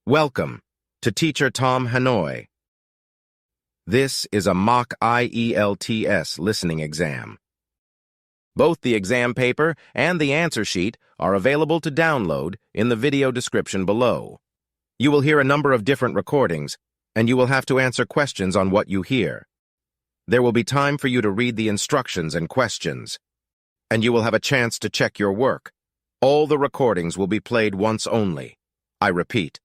Welcome to Teacher Tom Hanoi. This is a mock IELTS listening exam. Both the exam paper and the answer sheet are available to download in the video description below. You will hear a number of different recordings, and you will have to answer questions on what you hear. There will be time for you to read the instructions and questions, and you will have a chance to check your work. All the recordings will be played once only. I repeat,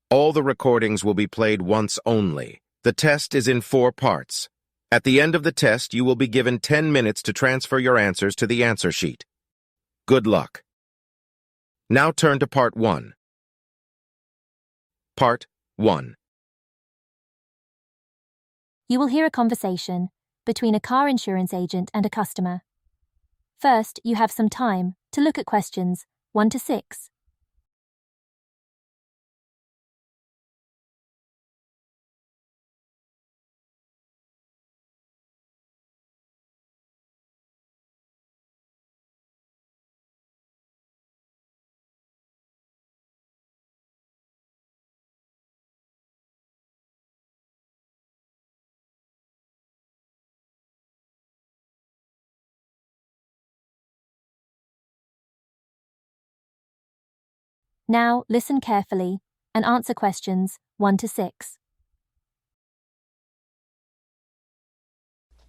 all the recordings will be played once only. The test is in 4 parts. At the end of the test, you will be given 10 minutes to transfer your answers to the answer sheet. Good luck. Now turn to Part 1. Part 1. You will hear a conversation between a car insurance agent and a customer. First, you have some time to look at questions 1 to 6. Now, listen carefully and answer questions 1 to 6.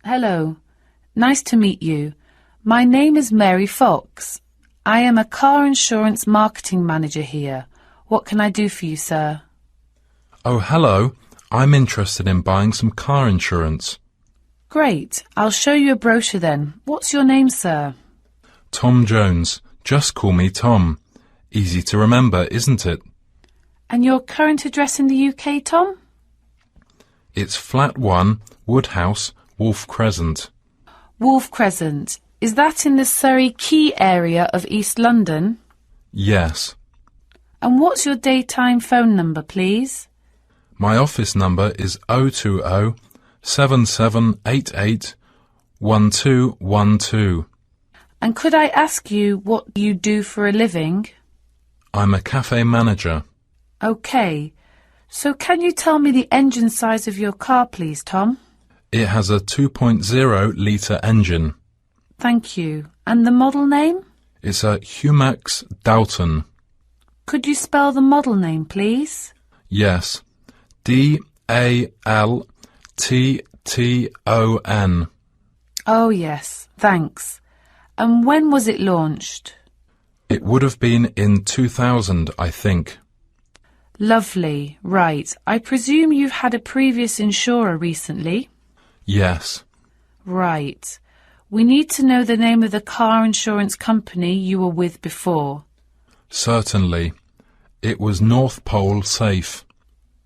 Hello. Nice to meet you. My name is Mary Fox. I am a car insurance marketing manager here. What can I do for you, sir? Oh, hello. I'm interested in buying some car insurance. Great. I'll show you a brochure then. What's your name, sir? Tom Jones. Just call me Tom. Easy to remember, isn't it? And your current address in the UK, Tom? It's Flat 1, Woodhouse, Wolf Crescent. Wolf Crescent. Is that in the Surrey Quay area of East London? Yes. And what's your daytime phone number, please? My office number is 020 7788 1212. And could I ask you what you do for a living? I'm a cafe manager. OK. So can you tell me the engine size of your car, please, Tom? It has a 2.0-litre engine. Thank you. And the model name? It's a Humax Dalton. Could you spell the model name, please? Yes. DALTTON. Oh, yes. Thanks. And when was it launched? It would have been in 2000, I think. Lovely. Right. I presume you've had a previous insurer recently? Yes. Right. We need to know the name of the car insurance company you were with before. Certainly. It was North Pole Safe.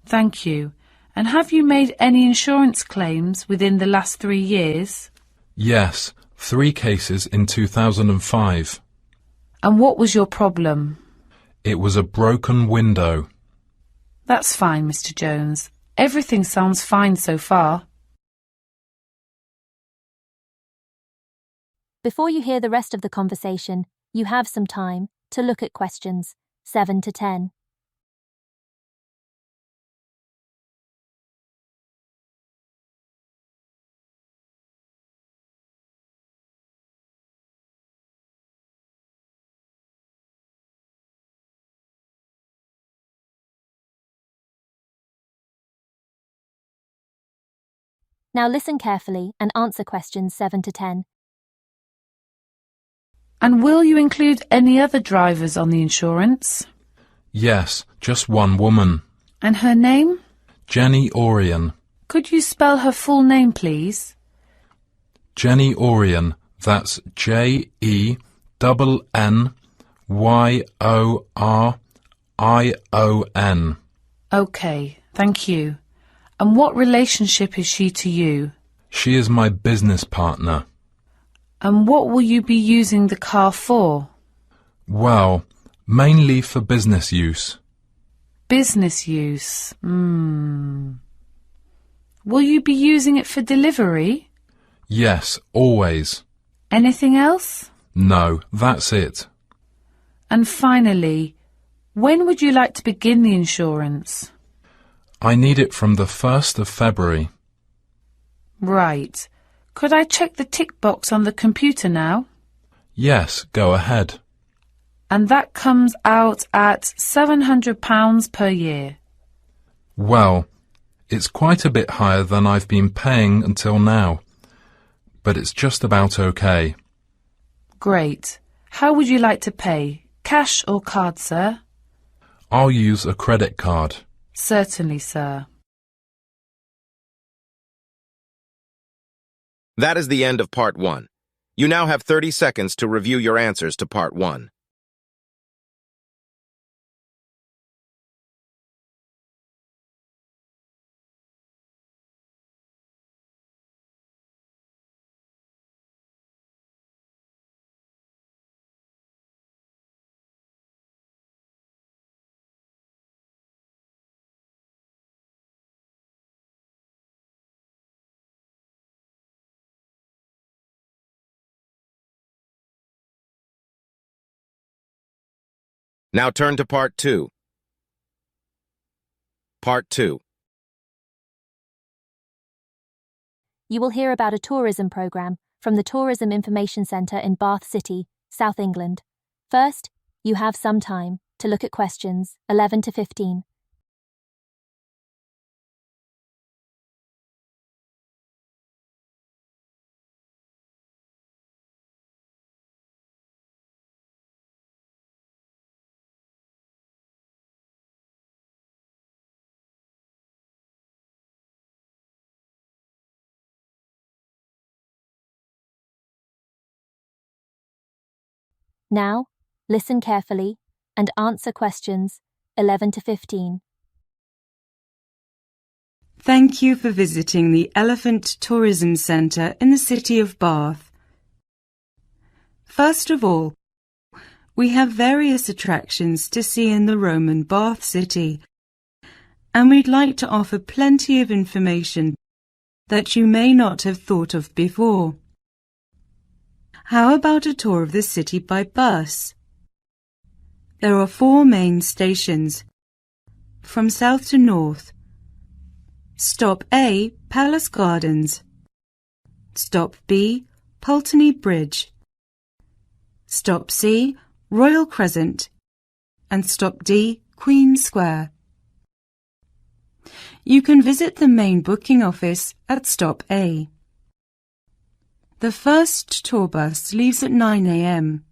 Thank you. And have you made any insurance claims within the last 3 years? Yes, 3 cases in 2005. And what was your problem? It was a broken window. That's fine, Mr. Jones. Everything sounds fine so far. Before you hear the rest of the conversation, you have some time to look at questions 7 to 10. Now listen carefully and answer questions 7 to 10. And will you include any other drivers on the insurance? Yes, just one woman. And her name? Jenny Orion. Could you spell her full name, please? Jenny Orion. That's JENNYORION. OK, thank you. And what relationship is she to you? She is my business partner. And what will you be using the car for? Well, mainly for business use. Business use. Will you be using it for delivery? Yes, always. Anything else? No, that's it. And finally, When would you like to begin the insurance? I need it from the 1st of February. Right. Could I check the tick box on the computer now? Yes, go ahead. And that comes out at £700 per year. Well, it's quite a bit higher than I've been paying until now, but it's just about okay. Great. How would you like to pay? Cash or card, sir? I'll use a credit card. Certainly, sir. That is the end of Part 1. You now have 30 seconds to review your answers to Part 1. Now turn to Part 2. Part 2. You will hear about a tourism program from the Tourism Information Centre in Bath City, South England. First, you have some time to look at questions 11 to 15. Now, listen carefully and answer questions 11 to 15. Thank you for visiting the Elephant Tourism Centre in the city of Bath. First of all, we have various attractions to see in the Roman Bath city, and we'd like to offer plenty of information that you may not have thought of before. How about a tour of the city by bus? There are 4 main stations, from south to north. Stop A, Palace Gardens. Stop B, Pulteney Bridge. Stop C, Royal Crescent. And stop D, Queen Square. You can visit the main booking office at Stop A. The first tour bus leaves at 9 a.m.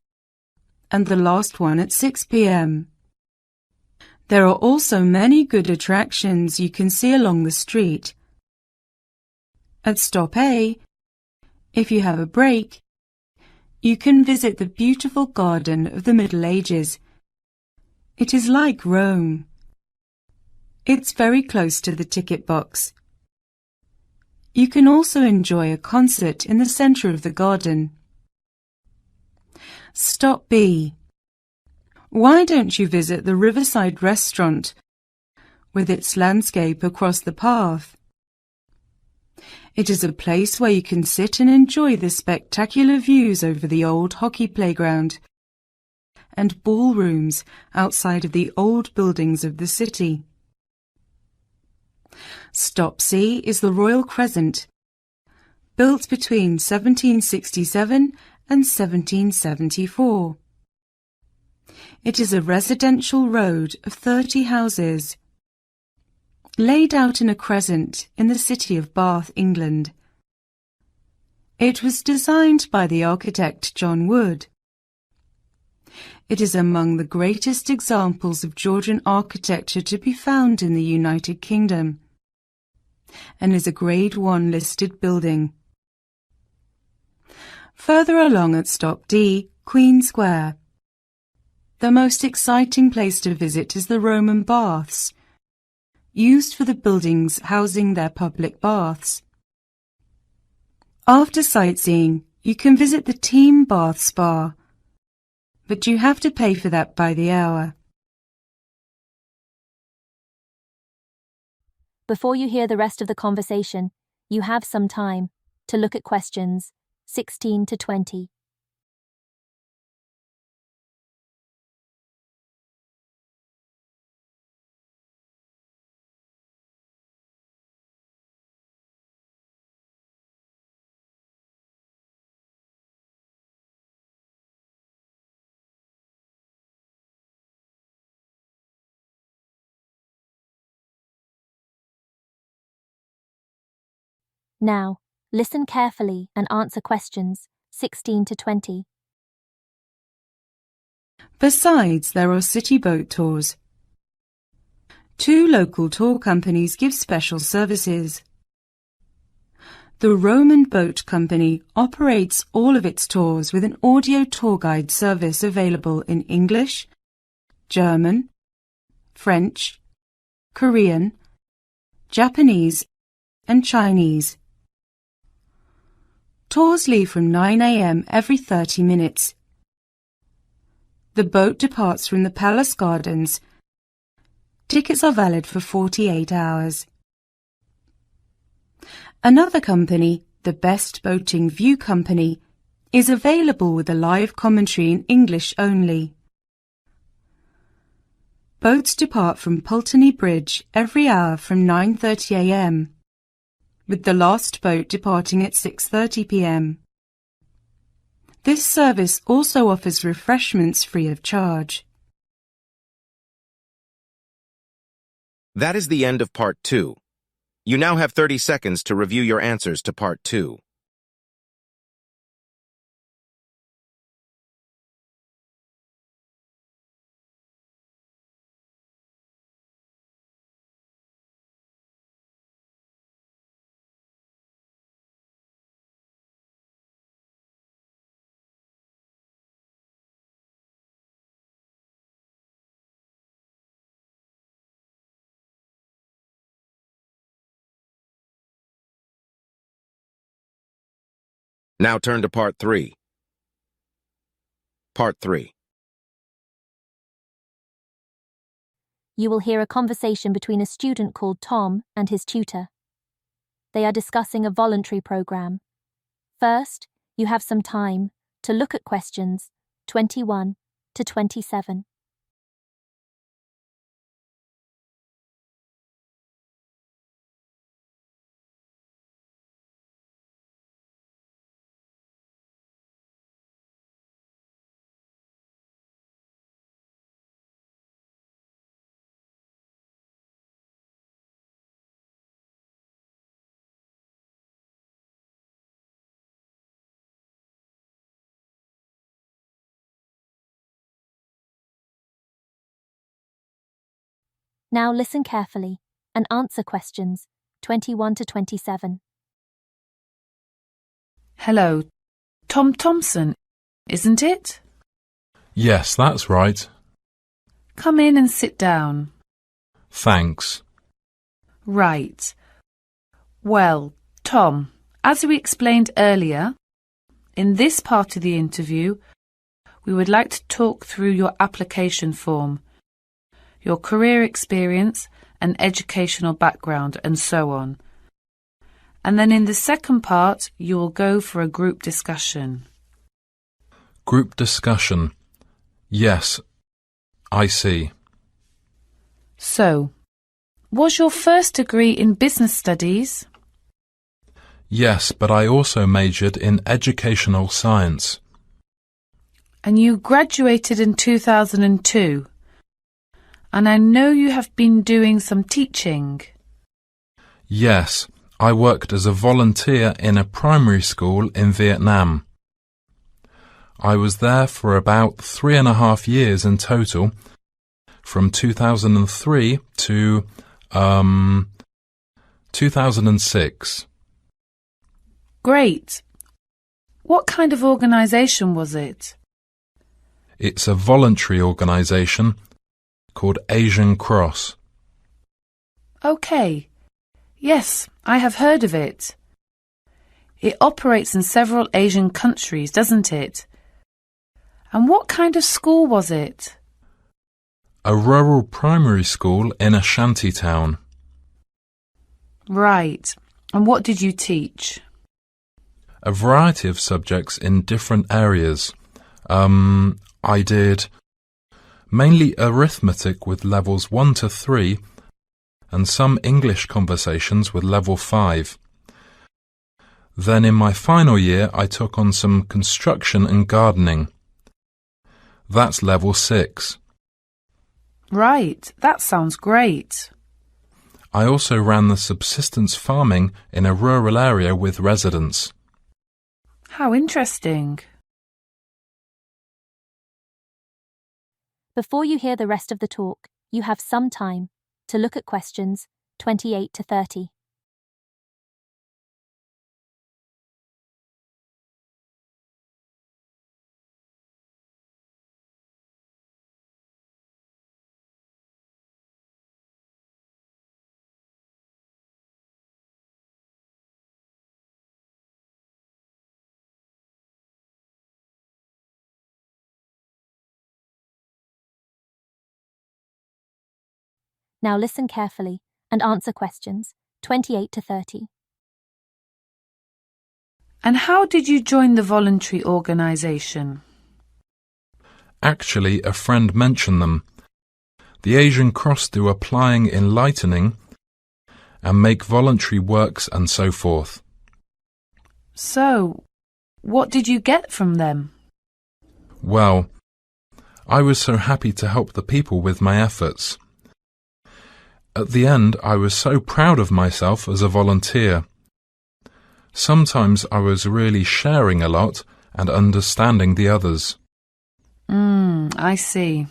and the last one at 6 p.m. There are also many good attractions you can see along the street. At Stop A, if you have a break, you can visit the beautiful garden of the Middle Ages. It is like Rome. It's very close to the ticket box. You can also enjoy a concert in the centre of the garden. Stop B. Why don't you visit the Riverside restaurant with its landscape across the path? It is a place where you can sit and enjoy the spectacular views over the old hockey playground and ballrooms outside of the old buildings of the city. Stop C is the Royal Crescent, built between 1767 and 1774. It is a residential road of 30 houses, laid out in a crescent in the city of Bath, England. It was designed by the architect John Wood. It is among the greatest examples of Georgian architecture to be found in the United Kingdom, and is a Grade 1 listed building. Further along at Stop D, Queen Square. The most exciting place to visit is the Roman baths, used for the buildings housing their public baths. After sightseeing, you can visit the Team Bath Spa, but you have to pay for that by the hour. Before you hear the rest of the conversation, you have some time to look at questions 16 to 20. Now, listen carefully and answer questions 16 to 20. Besides, there are city boat tours. 2 local tour companies give special services. The Roman Boat Company operates all of its tours with an audio tour guide service available in English, German, French, Korean, Japanese, and Chinese. Tours leave from 9 a.m. every 30 minutes. The boat departs from the Palace Gardens. Tickets are valid for 48 hours. Another company, the Best Boating View Company, is available with a live commentary in English only. Boats depart from Pulteney Bridge every hour from 9:30 a.m., with the last boat departing at 6:30 p.m. This service also offers refreshments free of charge. That is the end of Part 2. You now have 30 seconds to review your answers to Part 2. Now turn to Part 3. Part 3. You will hear a conversation between a student called Tom and his tutor. They are discussing a voluntary program. First, you have some time to look at questions 21 to 27. Now listen carefully and answer questions 21 to 27. Hello, Tom Thompson, isn't it? Yes, that's right. Come in and sit down. Thanks. Right. Well, Tom, as we explained earlier, in this part of the interview, we would like to talk through your application form, your career experience and educational background, and so on. And then in the second part, you will go for a group discussion. Group discussion. Yes, I see. So, was your first degree in business studies? Yes, but I also majored in educational science. And you graduated in 2002. And I know you have been doing some teaching. Yes, I worked as a volunteer in a primary school in Vietnam. I was there for about 3.5 years in total, from 2003 to 2006. Great. What kind of organisation was it? It's a voluntary organisation called Asian Cross. OK. Yes, I have heard of it. It operates in several Asian countries, doesn't it? And what kind of school was it? A rural primary school in a shanty town. Right. And what did you teach? A variety of subjects in different areas. I did mainly arithmetic with levels 1 to 3 and some English conversations with level 5. Then in my final year I took on some construction and gardening. That's level 6. Right, that sounds great. I also ran the subsistence farming in a rural area with residents. How interesting. Before you hear the rest of the talk, you have some time to look at questions 28 to 30. Now listen carefully and answer questions 28 to 30. And how did you join the voluntary organisation? Actually, a friend mentioned them. The Asian Cross do applying enlightening and make voluntary works and so forth. So, what did you get from them? Well, I was so happy to help the people with my efforts. At the end, I was so proud of myself as a volunteer. Sometimes I was really sharing a lot and understanding the others. I see.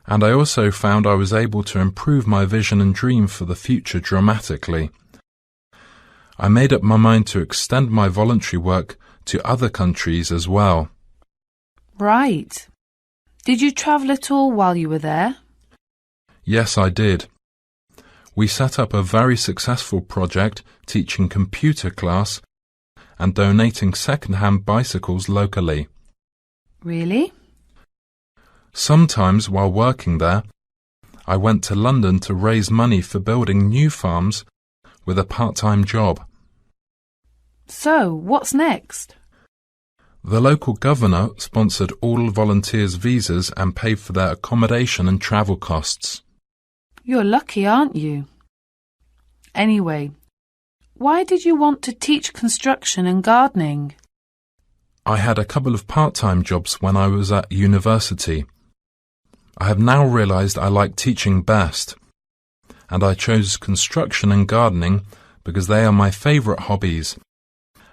And I also found I was able to improve my vision and dream for the future dramatically. I made up my mind to extend my voluntary work to other countries as well. Right. Did you travel at all while you were there? Yes, I did. We set up a very successful project teaching computer class and donating second-hand bicycles locally. Really? Sometimes while working there, I went to London to raise money for building new farms with a part-time job. So, what's next? The local governor sponsored all volunteers' visas and paid for their accommodation and travel costs. You're lucky, aren't you? Anyway, why did you want to teach construction and gardening? I had a couple of part-time jobs when I was at university. I have now realised I like teaching best, and I chose construction and gardening because they are my favourite hobbies,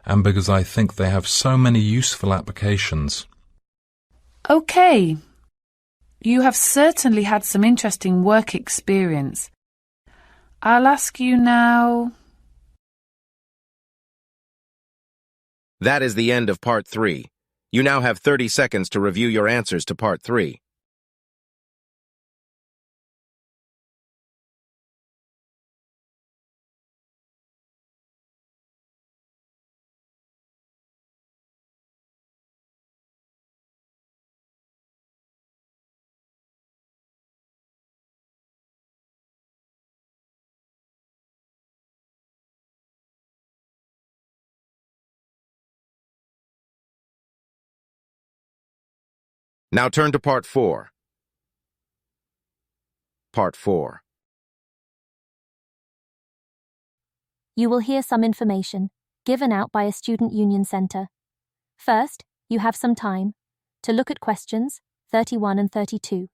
and because I think they have so many useful applications. Okay. You have certainly had some interesting work experience. I'll ask you now. That is the end of Part 3. You now have 30 seconds to review your answers to Part 3. Now turn to Part 4. Part 4. You will hear some information given out by a student union centre. First, you have some time to look at questions 31 and 32.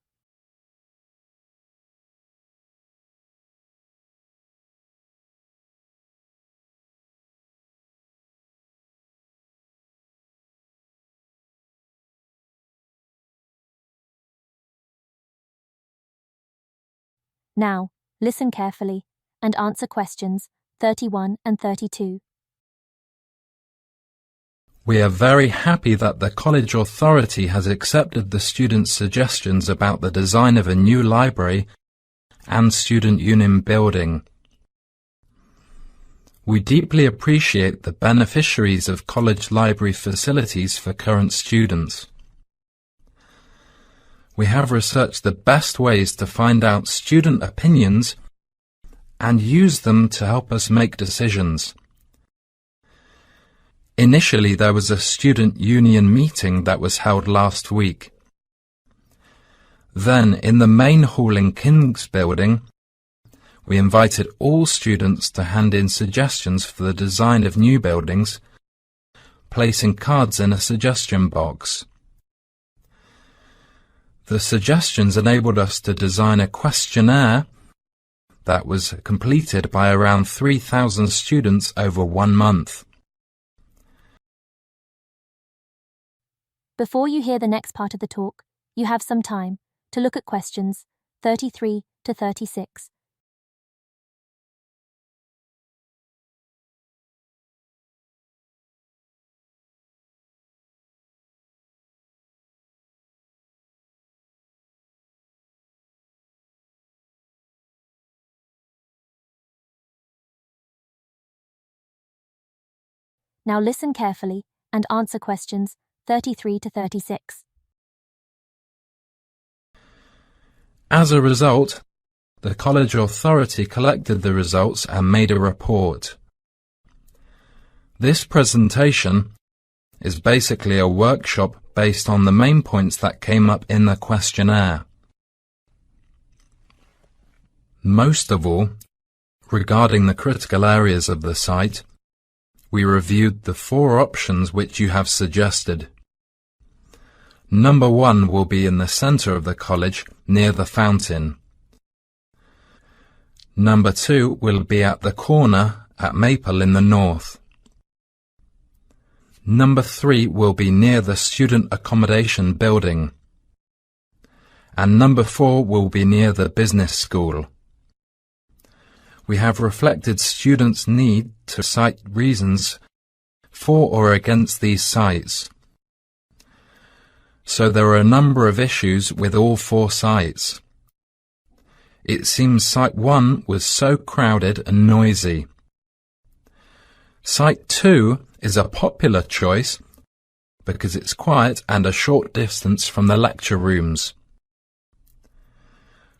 Now, listen carefully and answer questions 31 and 32. We are very happy that the college authority has accepted the students' suggestions about the design of a new library and student union building. We deeply appreciate the beneficiaries of college library facilities for current students. We have researched the best ways to find out student opinions and use them to help us make decisions. Initially, there was a student union meeting that was held last week. Then, in the main hall in King's Building, we invited all students to hand in suggestions for the design of new buildings, placing cards in a suggestion box. The suggestions enabled us to design a questionnaire that was completed by around 3,000 students over 1 month. Before you hear the next part of the talk, you have some time to look at questions 33 to 36. Now listen carefully and answer questions 33 to 36. As a result, the college authority collected the results and made a report. This presentation is basically a workshop based on the main points that came up in the questionnaire. Most of all, regarding the critical areas of the site, we reviewed the 4 options which you have suggested. Number 1 will be in the centre of the college, near the fountain. Number 2 will be at the corner at Maple in the north. Number 3 will be near the student accommodation building. And number 4 will be near the business school. We have reflected students' need to cite reasons for or against these sites. So there are a number of issues with all 4 sites. It seems Site 1 was so crowded and noisy. Site 2 is a popular choice because it's quiet and a short distance from the lecture rooms.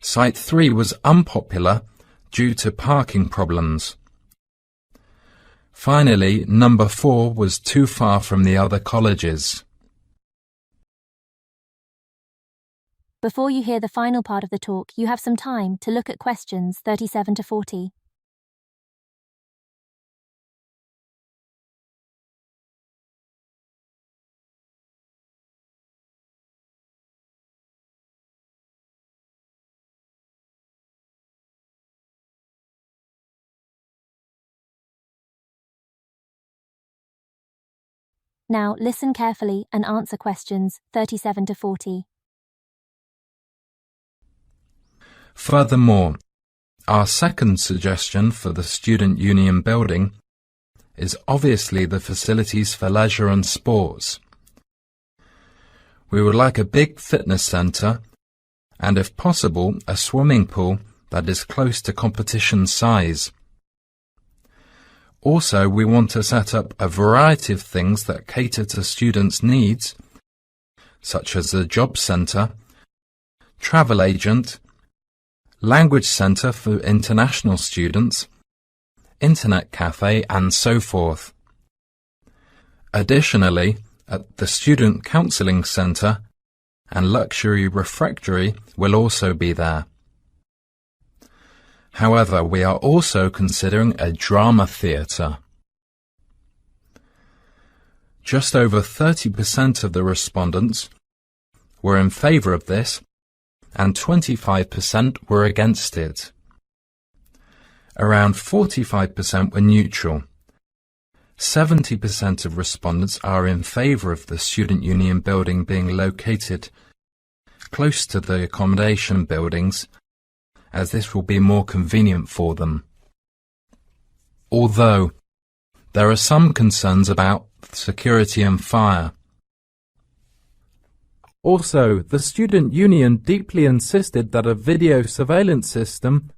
Site 3 was unpopular due to parking problems. Finally, number 4 was too far from the other colleges. Before you hear the final part of the talk, you have some time to look at questions 37 to 40. Now listen carefully and answer questions 37 to 40. Furthermore, our second suggestion for the Student Union building is obviously the facilities for leisure and sports. We would like a big fitness centre and, if possible, a swimming pool that is close to competition size. Also, we want to set up a variety of things that cater to students' needs, such as a job centre, travel agent, language centre for international students, internet cafe, and so forth. Additionally, at the Student Counselling Centre and Luxury Refectory will also be there. However, we are also considering a drama theatre. Just over 30% of the respondents were in favour of this, and 25% were against it. Around 45% were neutral. 70% of respondents are in favour of the Student Union building being located close to the accommodation buildings, as this will be more convenient for them. Although there are some concerns about security and fire. Also, the Student Union deeply insisted that a video surveillance system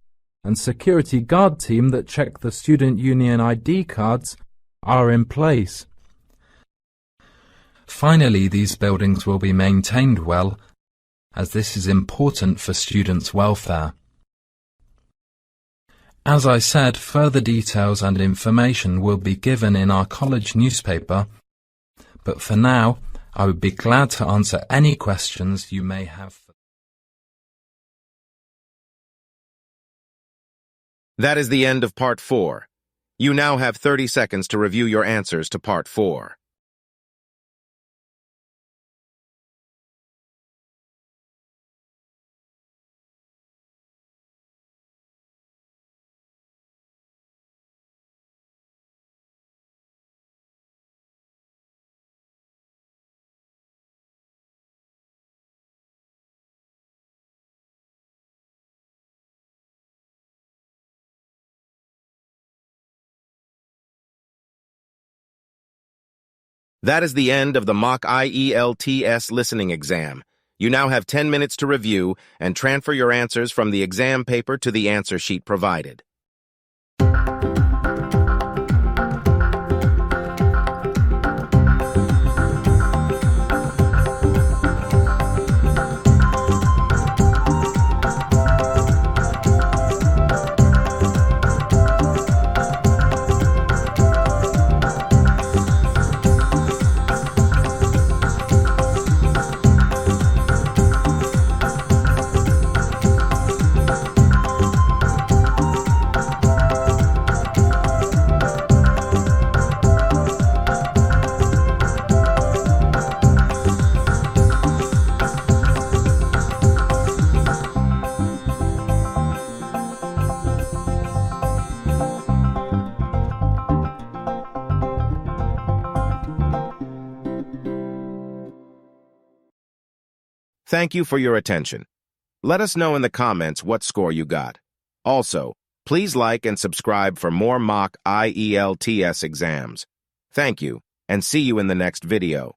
and security guard team that check the Student Union ID cards are in place. Finally, these buildings will be maintained well, as this is important for students' welfare. As I said, further details and information will be given in our college newspaper, but for now, I would be glad to answer any questions you may have. That is the end of Part 4. You now have 30 seconds to review your answers to Part 4. That is the end of the mock IELTS listening exam. You now have 10 minutes to review and transfer your answers from the exam paper to the answer sheet provided. Thank you for your attention. Let us know in the comments what score you got. Also, please like and subscribe for more mock IELTS exams. Thank you, and see you in the next video.